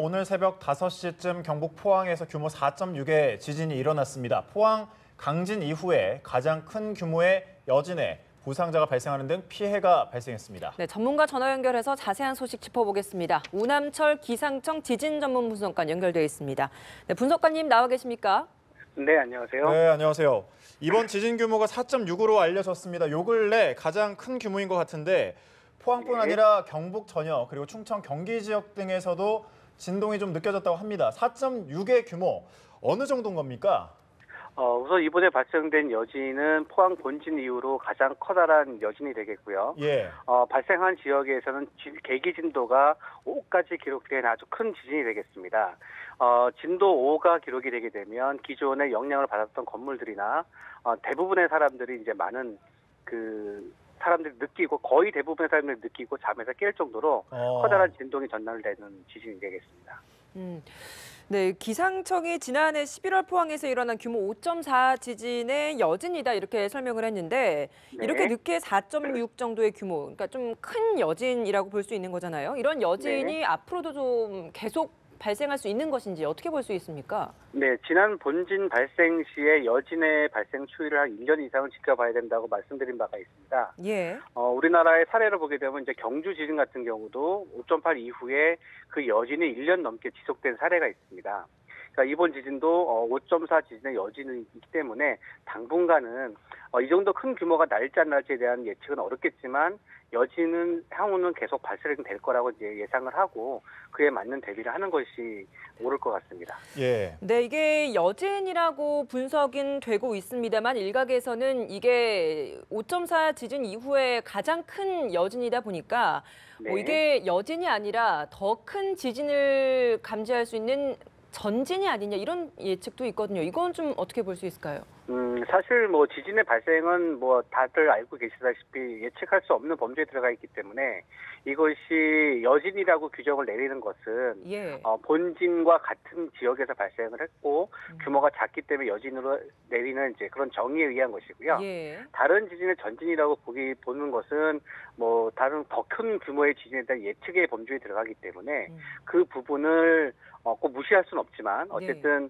오늘 새벽 5시쯤 경북 포항에서 규모 4.6의 지진이 일어났습니다. 포항 강진 이후에 가장 큰 규모의 여진에 부상자가 발생하는 등 피해가 발생했습니다. 네, 전문가 전화 연결해서 자세한 소식 짚어보겠습니다. 우남철 기상청 지진 전문 분석관 연결되어 있습니다. 네, 분석관님 나와 계십니까? 네, 안녕하세요. 네, 안녕하세요. 이번 지진 규모가 4.6으로 알려졌습니다. 요 근래 가장 큰 규모인 것 같은데 포항뿐 아니라 경북 전역 그리고 충청 경기 지역 등에서도 진동이 좀 느껴졌다고 합니다. 4.6의 규모 어느 정도인 겁니까? 우선 이번에 발생된 여진은 포항 본진 이후로 가장 커다란 여진이 되겠고요. 예. 발생한 지역에서는 계기 진도가 5까지 기록된 아주 큰 지진이 되겠습니다. 진도 5가 기록이 되게 되면 기존에 영향을 받았던 건물들이나 대부분의 사람들이 이제 많은 사람들이 느끼고 거의 대부분의 사람들이 느끼고 잠에서 깰 정도로 커다란 진동이 전달되는 지진이 되겠습니다. 네, 기상청이 지난해 11월 포항에서 일어난 규모 5.4 지진의 여진이다 이렇게 설명을 했는데 네. 이렇게 늦게 4.6 정도의 규모, 그러니까 좀 큰 여진이라고 볼 수 있는 거잖아요. 이런 여진이 네. 앞으로도 좀 계속 발생할 수 있는 것인지 어떻게 볼 수 있습니까? 네, 지난 본진 발생 시에 여진의 발생 추이를 한 1년 이상은 지켜봐야 된다고 말씀드린 바가 있습니다. 예. 우리나라의 사례를 보게 되면 이제 경주 지진 같은 경우도 5.8 이후에 그 여진이 1년 넘게 지속된 사례가 있습니다. 그러니까 이번 지진도 5.4 지진의 여진이 있기 때문에 당분간은 이 정도 큰 규모가 날지 안 날지에 대한 예측은 어렵겠지만 여진은 향후는 계속 발생될 거라고 이제 예상을 하고 그에 맞는 대비를 하는 것이 옳을 것 같습니다. 예. 네, 이게 여진이라고 분석은 되고 있습니다만 일각에서는 이게 5.4 지진 이후에 가장 큰 여진이다 보니까 네. 이게 여진이 아니라 더 큰 지진을 감지할 수 있는 전진이 아니냐 이런 예측도 있거든요. 이건 좀 어떻게 볼 수 있을까요? 사실 지진의 발생은 다들 알고 계시다시피 예측할 수 없는 범주에 들어가 있기 때문에 이것이 여진이라고 규정을 내리는 것은 예. 본진과 같은 지역에서 발생을 했고 규모가 작기 때문에 여진으로 내리는 이제 그런 정의에 의한 것이고요. 예. 다른 지진을 전진이라고 보는 것은 다른 더 큰 규모의 지진에 대한 예측의 범주에 들어가기 때문에 그 부분을 꼭 무시할 수는 없지만 어쨌든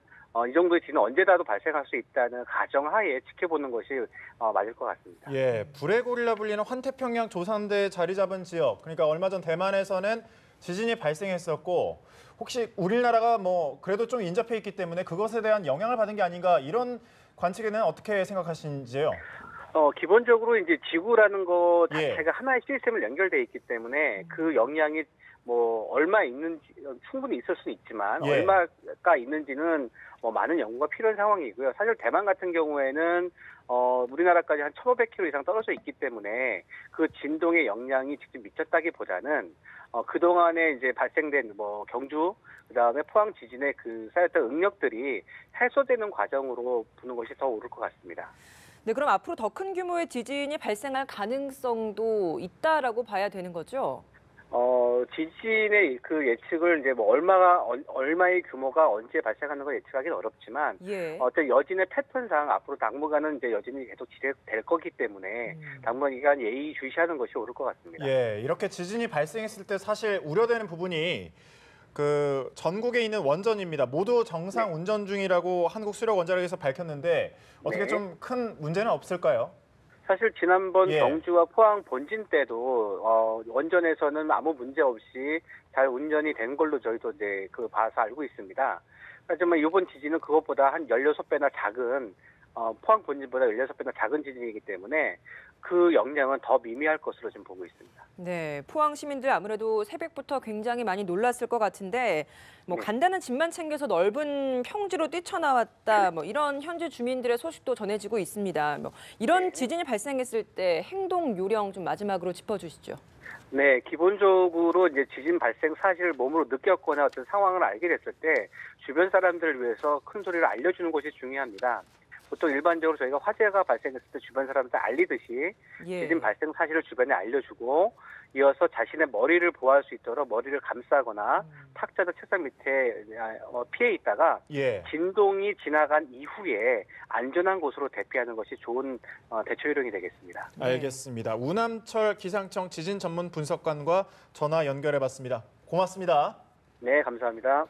이 정도의 지진은 언제라도 발생할 수 있다는 가정하에 지켜보는 것이 맞을 것 같습니다. 예, 불의 고리라 불리는 환태평양 조산대에 자리 잡은 지역, 그러니까 얼마 전 대만에서는 지진이 발생했었고 혹시 우리나라가 그래도 좀 인접해 있기 때문에 그것에 대한 영향을 받은 게 아닌가 이런 관측에는 어떻게 생각하시는지요? 기본적으로 이제 지구라는 것 자체가 예. 하나의 시스템을 연결돼 있기 때문에 그 영향이 얼마 있는지 충분히 있을 수는 있지만 예. 얼마가 있는지는 많은 연구가 필요한 상황이고요. 사실 대만 같은 경우에는 우리나라까지 한 1,500km 이상 떨어져 있기 때문에 그 진동의 영향이 직접 미쳤다기보다는 그동안에 이제 발생된 경주 그다음에 포항 지진의 쌓였던 응력들이 해소되는 과정으로 보는 것이 더 옳을 것 같습니다. 네, 그럼 앞으로 더 큰 규모의 지진이 발생할 가능성도 있다라고 봐야 되는 거죠? 지진의 그 예측을 이제 얼마의 규모가 언제 발생하는 걸 예측하기는 어렵지만, 예. 어떤 여진의 패턴상 앞으로 당분간은 이제 여진이 계속 지속될 거기 때문에 당분간 이간 예의주시하는 것이 옳을 것 같습니다. 예, 이렇게 지진이 발생했을 때 사실 우려되는 부분이 전국에 있는 원전입니다. 모두 정상 운전 중이라고 한국수력원자력에서 밝혔는데 어떻게 네. 좀 큰 문제는 없을까요? 사실 지난번 예. 경주와 포항 본진 때도 원전에서는 아무 문제 없이 잘 운전이 된 걸로 저희도 이제 봐서 알고 있습니다. 하지만 이번 지진은 그것보다 한 16배나 작은 포항 본진보다 16배나 작은 지진이기 때문에 그 영향은 더 미미할 것으로 지금 보고 있습니다. 네, 포항 시민들 아무래도 새벽부터 굉장히 많이 놀랐을 것 같은데 간단한 짐만 챙겨서 넓은 평지로 뛰쳐나왔다 이런 현지 주민들의 소식도 전해지고 있습니다. 이런 지진이 발생했을 때 행동 요령 좀 마지막으로 짚어주시죠. 네, 기본적으로 이제 지진 발생 사실을 몸으로 느꼈거나 어떤 상황을 알게 됐을 때 주변 사람들을 위해서 큰 소리를 알려주는 것이 중요합니다. 보통 일반적으로 저희가 화재가 발생했을 때 주변 사람들 알리듯이 지진 발생 사실을 주변에 알려주고 이어서 자신의 머리를 보호할 수 있도록 머리를 감싸거나 탁자나 책상 밑에 피해 있다가 예. 진동이 지나간 이후에 안전한 곳으로 대피하는 것이 좋은 대처 요령이 되겠습니다. 알겠습니다. 우남철 기상청 지진 전문 분석관과 전화 연결해봤습니다. 고맙습니다. 네, 감사합니다.